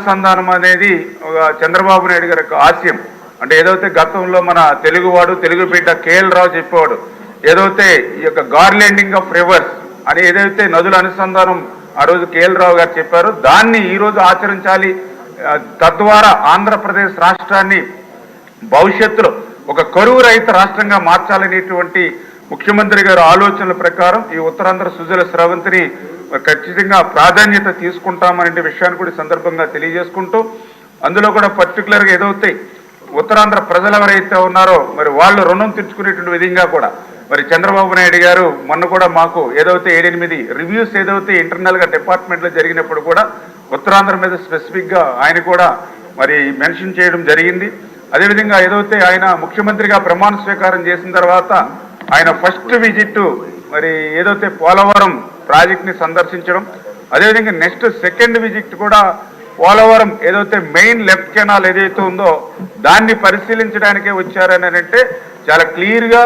అనుసంధానం అనేది చంద్రబాబు నాయుడు గారి యొక్క ఆశయం. అంటే ఏదైతే గతంలో మన తెలుగువాడు తెలుగు బిడ్డ కేఎల్ రావు చెప్పేవాడు, ఏదైతే ఈ యొక్క గార్లెండింగ్ ఆఫ్ రివర్స్ అని ఏదైతే నదుల అనుసంధానం ఆ రోజు కేఎల్ రావు గారు చెప్పారో దాన్ని ఈరోజు ఆచరించాలి. తద్వారా ఆంధ్రప్రదేశ్ రాష్ట్రాన్ని భవిష్యత్తులో ఒక కరువు రహిత రాష్ట్రంగా మార్చాలనేటువంటి ముఖ్యమంత్రి గారి ఆలోచనల ప్రకారం ఈ ఉత్తరాంధ్ర సుజల స్రవంతిని ఖచ్చితంగా ప్రాధాన్యత తీసుకుంటామనే విషయాన్ని కూడా సందర్భంగా తెలియజేసుకుంటూ, అందులో కూడా పర్టికులర్గా ఏదైతే ఉత్తరాంధ్ర ప్రజలు ఎవరైతే ఉన్నారో మరి వాళ్ళు రుణం తీర్చుకునేటువంటి విధంగా కూడా మరి చంద్రబాబు నాయుడు గారు మొన్న కూడా మాకు ఏదైతే 7-8 రివ్యూస్ ఏదైతే ఇంటర్నల్గా డిపార్ట్మెంట్లో జరిగినప్పుడు కూడా ఉత్తరాంధ్ర మీద స్పెసిఫిక్గా ఆయన కూడా మరి మెన్షన్ చేయడం జరిగింది. అదేవిధంగా ఏదైతే ఆయన ముఖ్యమంత్రిగా ప్రమాణ స్వీకారం చేసిన తర్వాత ఆయన ఫస్ట్ విజిట్ మరి ఏదైతే పోలవరం ప్రాజెక్ట్ని సందర్శించడం, అదేవిధంగా నెక్స్ట్ సెకండ్ విజిట్ కూడా పోలవరం ఏదైతే మెయిన్ లెఫ్ట్ కెనాల్ ఏదైతే ఉందో దాన్ని పరిశీలించడానికే వచ్చారని అంటే చాలా క్లియర్గా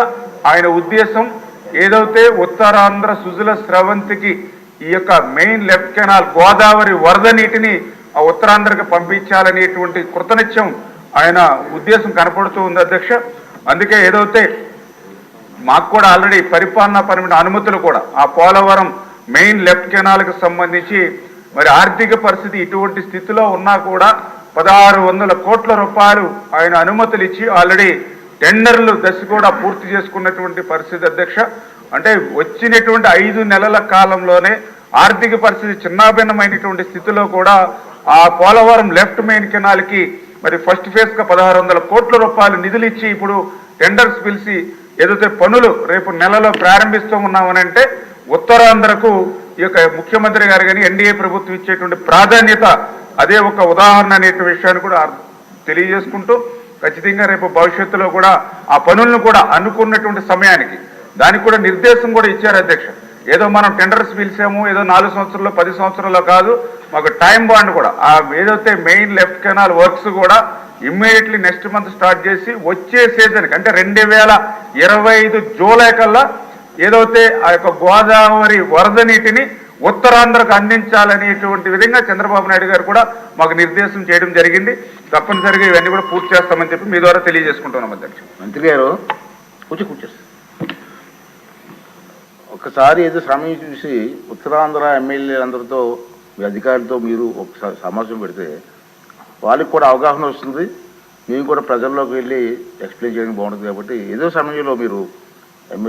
ఆయన ఉద్దేశం ఏదైతే ఉత్తరాంధ్ర సుజల స్రవంతికి ఈ యొక్క మెయిన్ లెఫ్ట్ కెనాల్ గోదావరి వరద నీటిని ఆ ఉత్తరాంధ్రకి పంపించాలనేటువంటి కృతనిశ్చయం ఆయన ఉద్దేశం కనపడుతూ ఉంది అధ్యక్ష. అందుకే ఏదైతే మాకు కూడా ఆల్రెడీ పరిపాలనాపరమైన అనుమతులు కూడా ఆ పోలవరం మెయిన్ లెఫ్ట్ కెనాల్కి సంబంధించి మరి ఆర్థిక పరిస్థితి ఇటువంటి స్థితిలో ఉన్నా కూడా 1600 కోట్ల రూపాయలు ఆయన అనుమతులు ఇచ్చి ఆల్రెడీ టెండర్లు దశ కూడా పూర్తి చేసుకున్నటువంటి పరిస్థితి అధ్యక్ష. అంటే వచ్చినటువంటి 5 నెలల కాలంలోనే ఆర్థిక పరిస్థితి చిన్నాభిన్నమైనటువంటి స్థితిలో కూడా ఆ పోలవరం లెఫ్ట్ మెయిన్ కెనాల్కి మరి ఫస్ట్ ఫేజ్గా 1600 కోట్ల రూపాయలు నిధులు ఇచ్చి ఇప్పుడు టెండర్స్ పిలిచి ఏదైతే పనులు రేపు నెలలో ప్రారంభిస్తూ ఉన్నామనంటే ఉత్తరాంధ్రకు ఈ యొక్క ముఖ్యమంత్రి గారు కానీ ఎన్డీఏ ప్రభుత్వం ఇచ్చేటువంటి ప్రాధాన్యత అదే ఒక ఉదాహరణ అనే విషయాన్ని కూడా తెలియజేసుకుంటూ ఖచ్చితంగా రేపు భవిష్యత్తులో కూడా ఆ పనులను కూడా అనుకున్నటువంటి సమయానికి దానికి కూడా నిర్దేశం కూడా ఇచ్చారు అధ్యక్ష. ఏదో మనం టెండర్స్ పిలిచాము ఏదో 4 సంవత్సరాల్లో 10 సంవత్సరాల్లో కాదు, మాకు టైం బాండ్ కూడా ఆ ఏదైతే మెయిన్ లెఫ్ట్ కెనాల్ వర్క్స్ కూడా ఇమ్మీడియట్లీ నెక్స్ట్ మంత్ స్టార్ట్ చేసి వచ్చే సీజన్కి అంటే 2025 జూలై కల్లా ఏదైతే ఆ యొక్క గోదావరి వరద నీటిని ఉత్తరాంధ్రకు అందించాలనేటువంటి విధంగా చంద్రబాబు నాయుడు గారు కూడా మాకు నిర్దేశం చేయడం జరిగింది. తప్పనిసరిగా ఇవన్నీ కూడా పూర్తి చేస్తామని చెప్పి మీ ద్వారా తెలియజేసుకుంటున్నాం అధ్యక్ష. మంత్రి గారు కూర్చోస్తారు ఒకసారి ఏదో సమయం చూసి ఉత్తరాంధ్ర ఎమ్మెల్యేలందరితో మీ అధికారులతో మీరు ఒకసారి సమావేశం పెడితే వాళ్ళకి కూడా అవగాహన వస్తుంది, మేము కూడా ప్రజల్లోకి వెళ్ళి ఎక్స్ప్లెయిన్ చేయడం బాగుంటుంది. కాబట్టి ఏదో సమయంలో మీరు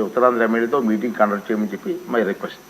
ఉత్తరాంధ్ర ఎమ్మెల్యేతో మీటింగ్ కండక్ట్ చేయమని చెప్పి మై రిక్వెస్ట్.